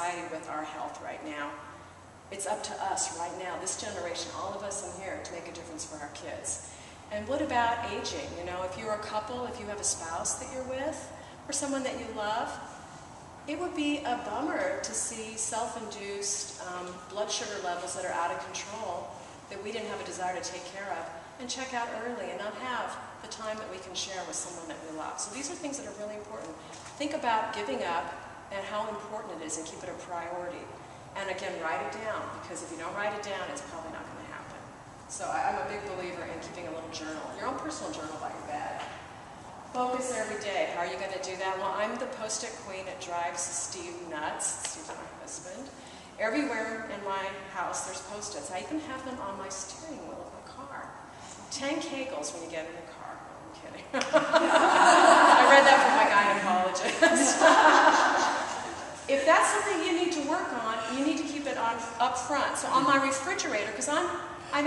society with our health right now. It's up to us right now, this generation, all of us in here, to make a difference for our kids. And what about aging? You know, if you're a couple, if you have a spouse that you're with, or someone that you love, it would be a bummer to see self-induced blood sugar levels that are out of control that we didn't have a desire to take care of, and check out early and not have the time that we can share with someone that we love. So these are things that are really important. Think about giving up and how important it is, and keep it a priority. And again, write it down, because if you don't write it down, it's probably not going to happen. So I'm a big believer in keeping a little journal, your own personal journal by your bed. Focus every day. How are you going to do that? Well, I'm the post-it queen. It drives Steve nuts. Steve's my husband. Everywhere in my house there's post-its. I even have them on my steering wheel of my car. 10 kegels when you get in the car. No, I'm kidding. I read that from my gynecologist. If that's something you need to work on, you need to keep it on up front. So on my refrigerator, because I'm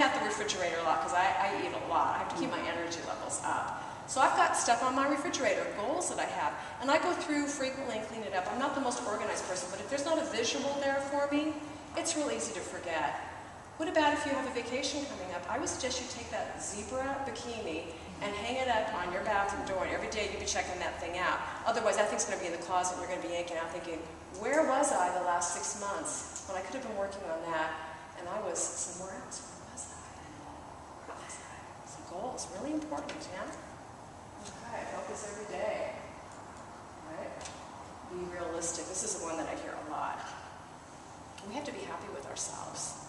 at the refrigerator a lot because I eat a lot. I have to keep my energy levels up. So I've got stuff on my refrigerator, goals that I have, and I go through frequently and clean it up. I'm not the most organized person, but if there's not a visual there for me, it's real easy to forget. What about if you have a vacation coming up? I would suggest you take that zebra bikini and hang it up on your bathroom door, and every day you'd be checking that thing out. Otherwise, that thing's going to be in the closet, and you're going to be yanking out thinking, where was I the last 6 months when I could have been working on that, and I was somewhere else? Where was I? Where was I? So goals, really important, yeah? Okay, focus every day. Right? Be realistic. This is the one that I hear a lot. We have to be happy with ourselves.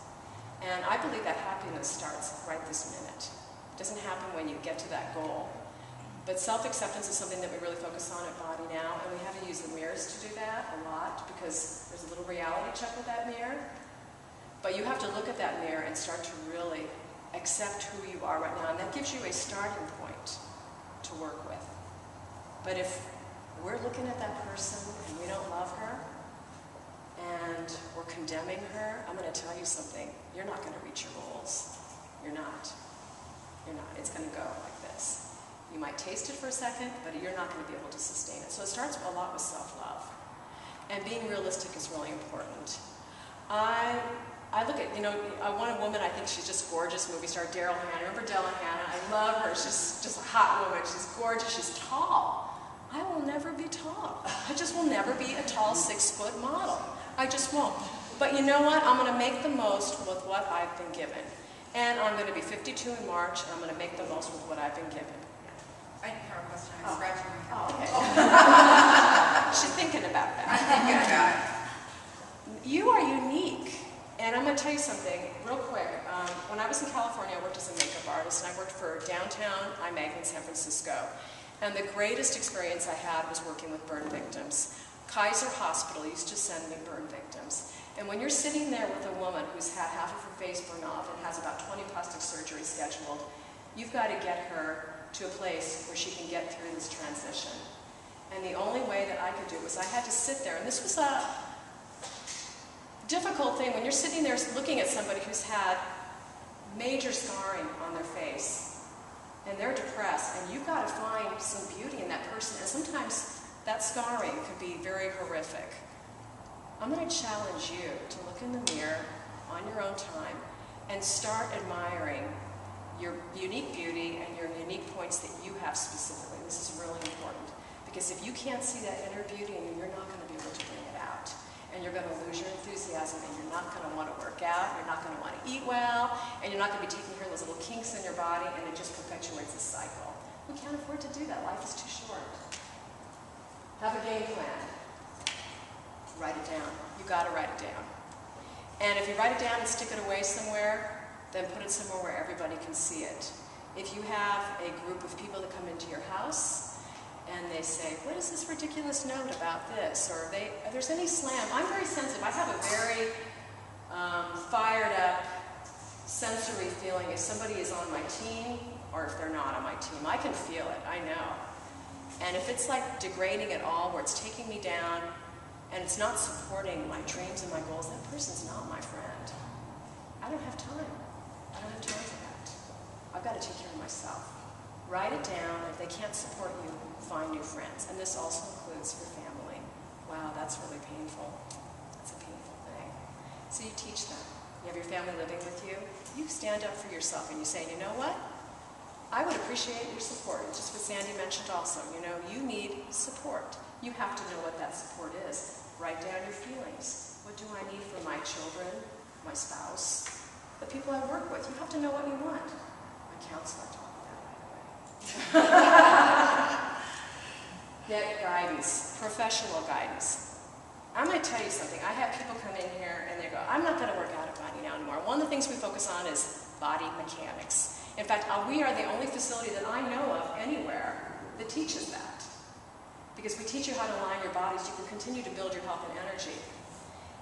And I believe that happiness starts right this minute. It doesn't happen when you get to that goal. But self-acceptance is something that we really focus on at Body Now, and we have to use the mirrors to do that a lot, because there's a little reality check with that mirror. But you have to look at that mirror and start to really accept who you are right now, and that gives you a starting point to work with. But if we're looking at that person and we don't love her and we're condemning her, I'm going to tell you something. You're not going to reach your goals. You're not. You're not. It's going to go like this. You might taste it for a second, but you're not going to be able to sustain it. So it starts a lot with self-love. And being realistic is really important. I look at, one woman, I think she's just gorgeous, movie star Daryl Hannah. Remember Daryl Hannah? I love her. She's just a hot woman. She's gorgeous. She's tall. I will never be tall. I just will never be a tall 6-foot model. I just won't. But you know what? I'm going to make the most with what I've been given. And I'm going to be 52 in March, and I'm going to make the most with what I've been given. I have a question. I'm scratching my head. Oh, okay. She's thinking about that. I'm thinking about it. You are unique. And I'm going to tell you something real quick. When I was in California, I worked as a makeup artist, and I worked for Downtown IMAG in San Francisco. And the greatest experience I had was working with burn victims. Kaiser Hospital used to send me burn victims. And when you're sitting there with a woman who's had half of her face burned off and has about 20 plastic surgeries scheduled, you've got to get her to a place where she can get through this transition. And the only way that I could do it was I had to sit there, and this was a difficult thing when you're sitting there looking at somebody who's had major scarring on their face, and they're depressed, and you've got to find some beauty in that person, and sometimes that scarring could be very horrific. I'm going to challenge you to look in the mirror on your own time and start admiring your unique beauty and your unique points that you have specifically. This is really important, because if you can't see that inner beauty in you, you're not going to be able to bring it out. And you're going to lose your enthusiasm, and you're not going to want to work out, you're not going to want to eat well, and you're not going to be taking care of those little kinks in your body, and it just perpetuates a cycle. We can't afford to do that. Life is too short. Have a game plan. Write it down. You've got to write it down. And if you write it down and stick it away somewhere, then put it somewhere where everybody can see it. If you have a group of people that come into your house, and they say, what is this ridiculous note about this? Or there's any slam. I'm very sensitive. I have a very fired up sensory feeling if somebody is on my team or if they're not on my team. I can feel it, I know. And if it's like degrading at all, where it's taking me down and it's not supporting my dreams and my goals, that person's not my friend. I don't have time. I don't have time for that. I've got to take care of myself. Write it down. If they can't support you, find new friends. And this also includes your family. Wow, that's really painful. That's a painful So you teach them. You have your family living with you. You stand up for yourself and you say, you know what? I would appreciate your support. Just what Sandy mentioned also. You know, you need support. You have to know what that support is. Write down your feelings. What do I need for my children, my spouse, the people I work with? You have to know what you want. My counselor taught me that, by the way. Get guidance, professional guidance. I'm going to tell you something. I have people come in here and they go, I'm not going to work out at Body Now anymore. One of the things we focus on is body mechanics. In fact, we are the only facility that I know of anywhere that teaches that. Because we teach you how to align your bodies, you can continue to build your health and energy.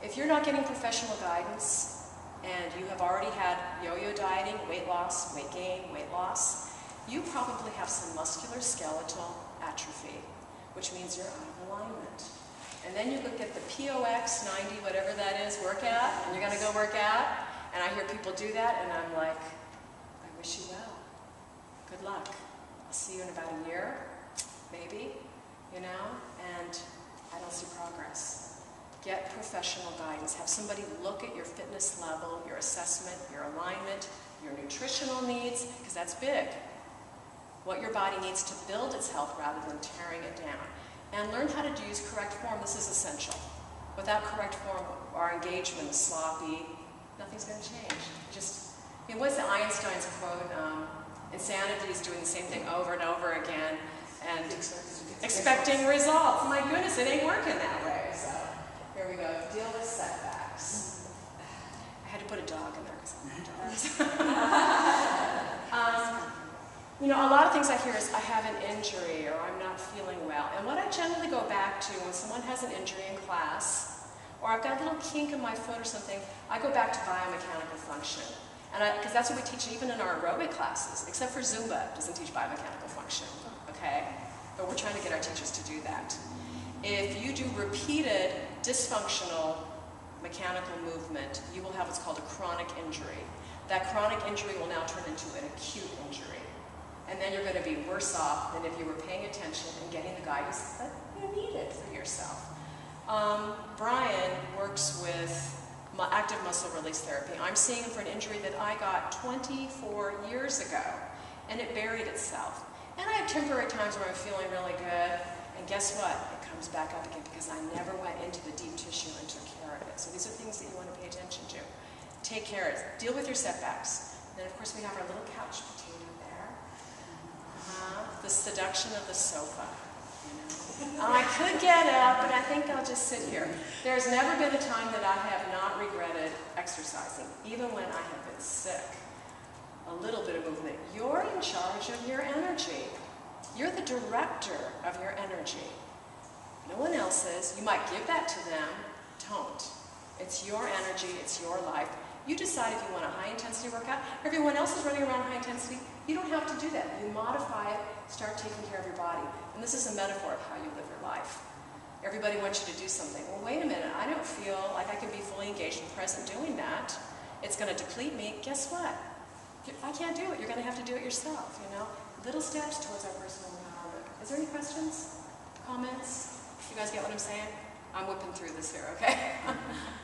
If you're not getting professional guidance, and you have already had yo-yo dieting, weight loss, weight gain, weight loss, you probably have some musculoskeletal atrophy, which means you're out of alignment. And then you look at the POX 90, whatever that is, workout, and you're going to go work out, and I hear people do that, and I'm like, I wish you well. Good luck. I'll see you in about a year, maybe, you know, and I don't see progress. Get professional guidance. Have somebody look at your fitness level, your assessment, your alignment, your nutritional needs, because that's big. What your body needs to build its health rather than tearing it down. And learn how to use correct form. This is essential. Without correct form, our engagement is sloppy. Nothing's going to change. Just, I mean, what's the Einstein's quote? Insanity is doing the same thing over and over again and expecting results. My goodness, it ain't working that way. So here we go. Deal with setbacks. I had to put a dog in there because I love dogs. You know, a lot of things I hear is, I have an injury, or I'm not feeling well. And what I generally go back to when someone has an injury in class, or I've got a little kink in my foot or something, I go back to biomechanical function. And because that's what we teach even in our aerobic classes, except for Zumba doesn't teach biomechanical function, okay? But we're trying to get our teachers to do that. If you do repeated dysfunctional mechanical movement, you will have what's called a chronic injury. That chronic injury will now turn into an acute injury. And then you're going to be worse off than if you were paying attention and getting the guidance that you needed for yourself. Brian works with active muscle release therapy. I'm seeing him for an injury that I got 24 years ago, and it buried itself. And I have temporary times where I'm feeling really good, and guess what? It comes back up again because I never went into the deep tissue and took care of it. So these are things that you want to pay attention to. Take care of it. Deal with your setbacks. And then, of course, we have our little couch potato there. The seduction of the sofa. You know? I could get up, but I think I'll just sit here. There's never been a time that I have not regretted exercising, even when I have been sick. A little bit of movement. You're in charge of your energy. You're the director of your energy. No one else is. You might give that to them. Don't. It's your energy. It's your life. You decide if you want a high-intensity workout. Everyone else is running around high-intensity. You don't have to do that. You modify it. Start taking care of your body. And this is a metaphor of how you live your life. Everybody wants you to do something. Well, wait a minute. I don't feel like I can be fully engaged and present doing that. It's going to deplete me. Guess what? I can't do it. You're going to have to do it yourself, you know? Little steps towards our personal empowerment. Is there any questions? Comments? You guys get what I'm saying? I'm whipping through this here, okay?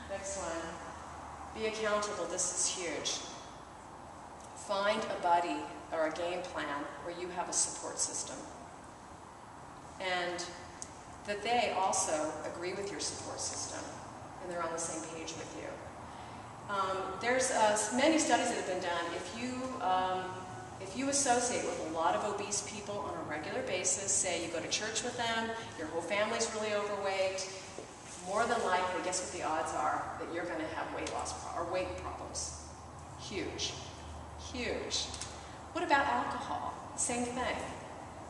Next one. Be accountable. This is huge. Find a buddy or a game plan where you have a support system. And that they also agree with your support system and they're on the same page with you. There's many studies that have been done. If you associate with a lot of obese people on a regular basis, say you go to church with them, your whole family's really overweight, more than likely, guess what the odds are that you're going to have weight loss or weight problems? Huge. Huge. What about alcohol? Same thing.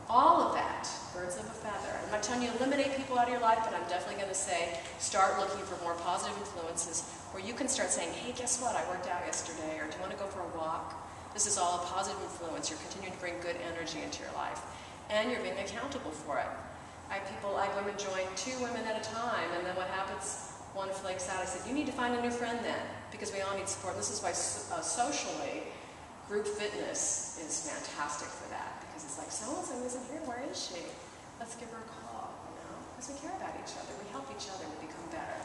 All of that, birds of a feather. I'm not telling you to eliminate people out of your life, but I'm definitely going to say start looking for more positive influences where you can start saying, hey, guess what? I worked out yesterday, or do you want to go for a walk? This is all a positive influence. You're continuing to bring good energy into your life. And you're being accountable for it. I have women join 2 women at a time, and then what happens? One flakes out. I said, you need to find a new friend then, because we all need support. And this is why socially, group fitness is fantastic for that, because it's like, so-and-so isn't here, where is she? Let's give her a call, you know, because we care about each other. We help each other to become better.